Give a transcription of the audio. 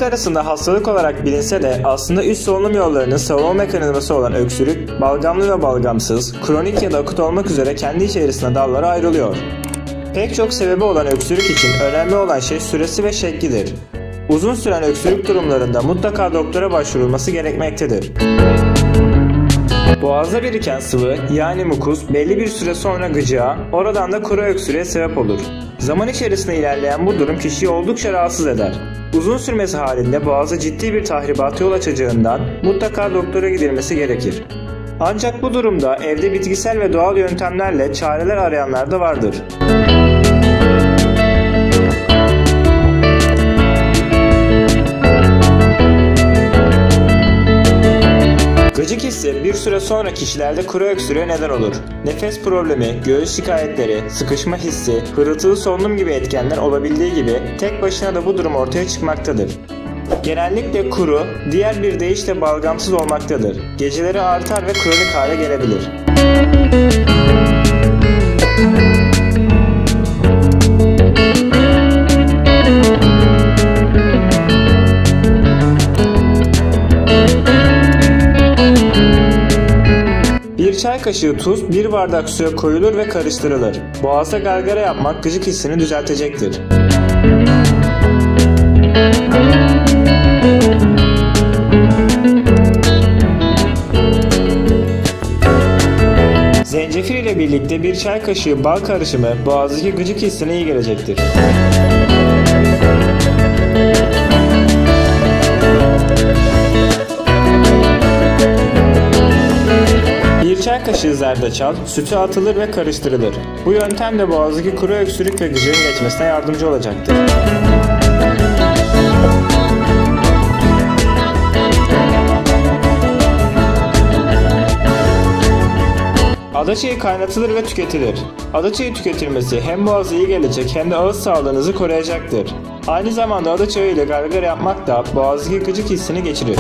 Halk arasında hastalık olarak bilinse de aslında üst solunum yollarının savunma mekanizması olan öksürük, balgamlı ve balgamsız, kronik ya da akut olmak üzere kendi içerisinde dallara ayrılıyor. Pek çok sebebi olan öksürük için önemli olan şey süresi ve şeklidir. Uzun süren öksürük durumlarında mutlaka doktora başvurulması gerekmektedir. Boğazda biriken sıvı yani mukus belli bir süre sonra gıcığa, oradan da kuru öksürüğe sebep olur. Zaman içerisinde ilerleyen bu durum kişiyi oldukça rahatsız eder. Uzun sürmesi halinde boğaza ciddi bir tahribata yol açacağından mutlaka doktora gidilmesi gerekir. Ancak bu durumda evde bitkisel ve doğal yöntemlerle çareler arayanlar da vardır. Gıcık hissi bir süre sonra kişilerde kuru öksürüğe neden olur. Nefes problemi, göğüs şikayetleri, sıkışma hissi, hırıltılı solunum gibi etkenler olabildiği gibi tek başına da bu durum ortaya çıkmaktadır. Genellikle kuru, diğer bir deyişle balgamsız olmaktadır. Geceleri artar ve kronik hale gelebilir. Bir çay kaşığı tuz, bir bardak suya koyulur ve karıştırılır. Boğazda gargara yapmak gıcık hissini düzeltecektir. Zencefil ile birlikte bir çay kaşığı bal karışımı boğazdaki gıcık hissine iyi gelecektir. Bir çay kaşığı zerdeçal, sütü atılır ve karıştırılır. Bu yöntem de boğazdaki kuru öksürük ve gıcığın geçmesine yardımcı olacaktır. Adaçayı kaynatılır ve tüketilir. Adaçayı tüketilmesi hem boğaza iyi gelecek hem de ağız sağlığınızı koruyacaktır. Aynı zamanda adaçayı ile gargara yapmak da boğazdaki gıcık hissini geçirir.